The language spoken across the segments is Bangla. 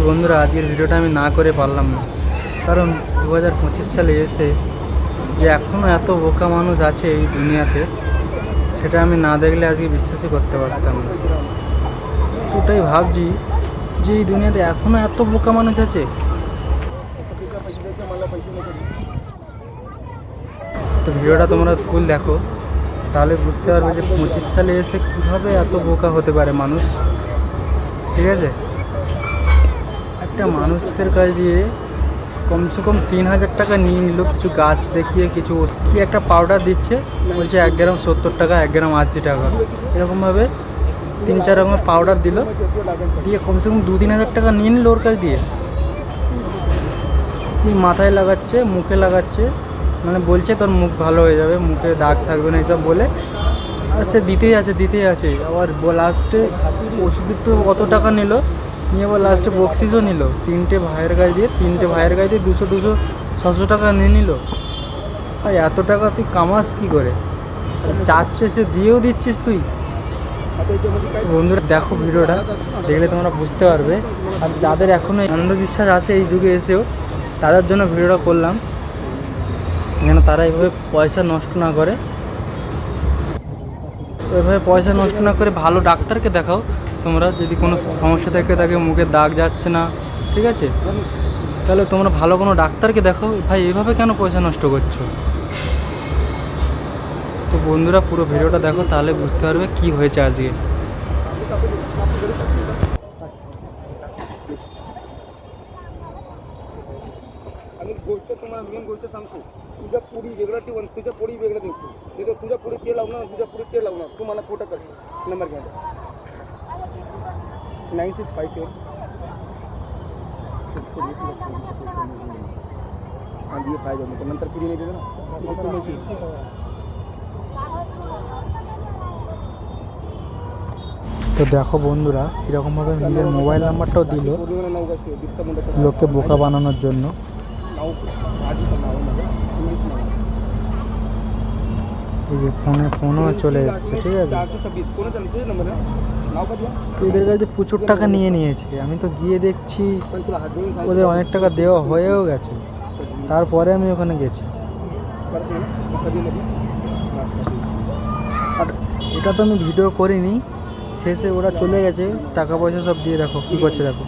বন্ধুরা, আজকের ভিডিওটা আমি না করে পারলাম না, কারণ 2025 সালে এসে যে এখনও এত বোকা মানুষ আছে এই দুনিয়াতে, সেটা আমি না দেখলে আজকে বিশ্বাসই করতে পারতাম না। ওটাই ভাবছি যে এই দুনিয়াতে এখনও এত বোকা মানুষ আছে। তো ভিডিওটা তোমরা ফুল দেখো, তাহলে বুঝতে পারবে যে 25 সালে এসে কীভাবে এত বোকা হতে পারে মানুষ। ঠিক আছে, একটা মানুষের কাছ দিয়ে কমসে কম 3000 টাকা নিয়ে নিল, কিছু গাছ দেখিয়ে কিছু কি একটা পাউডার দিচ্ছে, বলছে 1 গ্রাম 70 টাকা, 1 গ্রাম 80 টাকা, এরকমভাবে 3-4 রকমের পাউডার দিল, দিয়ে কমসে কম 2-3 হাজার টাকা নিয়ে নিল ওর কাছ দিয়ে। মাথায় লাগাচ্ছে, মুখে লাগাচ্ছে, মানে বলছে তোর মুখ ভালো হয়ে যাবে, মুখে দাগ থাকবে না, এইসব বলে। আর সে দিতেই আছে। আবার লাস্টে ওষুধের তো কত টাকা নিল, নিয়ে আবার লাস্টে বক্সিসও নিল, 3টে ভাইয়ের গায়ে দিয়ে 200 600 টাকা নিয়ে নিল। আর এত টাকা তুই কামাস কী করে? চাচ্ছে সে দিয়েও দিচ্ছিস তুই। বন্ধুরা দেখো, ভিডিওটা দেখলে তোমরা বুঝতে পারবে। আর যাদের এখনও অন্ধবিশ্বাস আছে এই যুগে এসেও, তাদের জন্য ভিডিওটা করলাম, যেন তারা এইভাবে পয়সা নষ্ট না করে। ওইভাবে পয়সা নষ্ট না করে ভালো ডাক্তারকে দেখাও। তোমরা যদি কোনো সমস্যা থেকে থাকে, মুখে দাগ যাচ্ছে না, ঠিক আছে, তাহলে তোমরা ভালো কোনো ডাক্তারকে দেখাও। ভাই এইভাবে কেন পয়সা নষ্ট করছো? তো বন্ধুরা পুরো ভিডিওটা দেখো, তাহলে বুঝতে পারবে কি হয়েছে আজকে। आणि गोष्ट तुम्हाला मेन गोष्ट सांगतो, तुझ्या पुढी वेगळं ठेवून तुझ्या पुढी वेगळं देतो. नाही तर तुझ्या पुढे ते लावणार, तुझ्या पुढे ते लावणार, तू मला खोटं करशील. नंबर घ्या 9657 आणि ये पाहिजे मग नंतर पुढे नाही देतो ना. তো দেখো বন্ধুরা, এরকমভাবে নিজের মোবাইল নাম্বারটাও দিল লোককে বোকা বানানোর জন্য। এই যে ফোনও চলে এসছে, ঠিক আছে। তো এদের কাছে প্রচুর টাকা নিয়েছে। আমি তো গিয়ে দেখছি ওদের অনেক টাকা দেওয়া হয়েও গেছে, তারপরে আমি ওখানে গেছি। আর এটা তো আমি ভিডিও করিনি, শেষে ওরা চলে গেছে, টাকা পয়সা সব দিয়ে। দেখো কী করছে, দেখো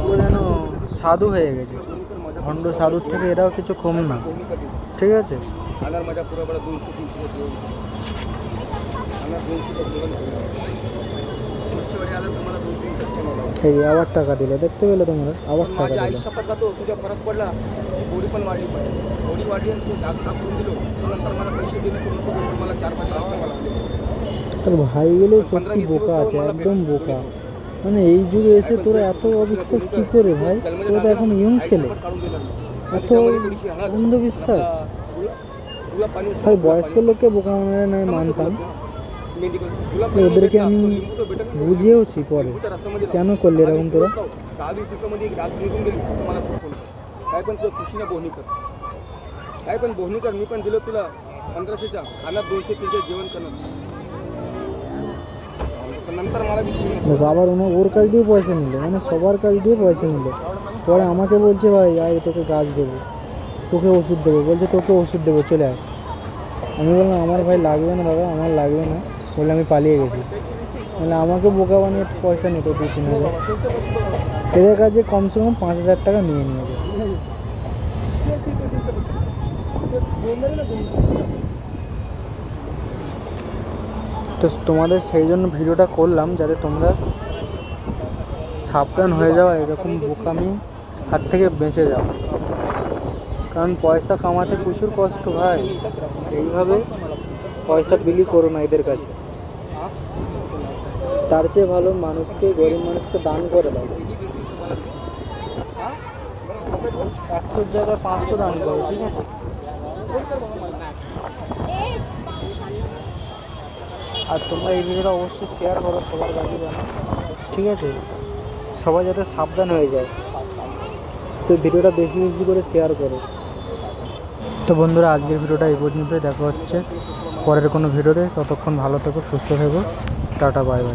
ও যেন সাধু হয়ে গেছে। ভণ্ড সাধুর থেকে এরাও কিছু কম না, ঠিক আছে। এই আবার টাকা দিল, দেখতে পেলে তোমরা, আবার টাকা দিল। তোর ভাইগুলো সত্যি বোকা আছে, একদম বোকা। মানে এই যুগে এসে তোরা এত অবিশ্বাস কী করে ভাই? তোরা তো এখন ইয়ং ছেলে, এত অন্ধবিশ্বাস। ভাই বয়স্ক লোককে বোকা মানে নয় মানতাম, ওদেরকে আমি বুঝিয়েওছি পরে কেন করলে এরকম তোরা। काय पण बोहणी कर, मी पण दिलं तुला 1500च्या, खाण्यात 200-300 जेवण करणार. नंतर मला আবার ওর কাছ দিয়ে পয়সা নিল, মানে সবার কাছ দিয়ে পয়সা নিল। পরে আমাকে বলছে ভাই আয় তোকে গাছ দেবো, তোকে ওষুধ দেবো, বলছে তোকে ওষুধ দেবো, চলে আয়। আমি বললাম আমার ভাই লাগবে না দাদা, আমার লাগবে না, বলে আমি পালিয়ে গেছি। মানে আমাকে বোকা বানিয়ে পয়সা নিত 2-3 হাজার। এদের কাছে কমসে কম 5000 টাকা নিয়ে নিয়েছে। তো তোমাদের সেই জন্য ভিডিওটা করলাম, যাতে তোমরা সাবধান হয়ে যাও, এরকম বোকামি হাত থেকে বেঁচে যাও। কারণ পয়সা কামাতে প্রচুর কষ্ট ভাই, এইভাবে পয়সা বিলি করো না এদের কাছে। তার চেয়ে ভালো মানুষকে, গরিব মানুষকে দান করে দাও। 100 জায়গায় 500 দান করো, ঠিক আছে। আর তোমরা এই ভিডিওটা অবশ্যই শেয়ার করো সবার কাছে, ঠিক আছে, সবাই যাতে সাবধান হয়ে যায়। তো ভিডিওটা বেশি বেশি করে শেয়ার করো। তো বন্ধুরা আজকের ভিডিওটা এই পর্যন্তই, দেখা হচ্ছে পরের কোনো ভিডিওতে। ততক্ষণ ভালো থেকো, সুস্থ থেকো, টাটা, বাই বাই।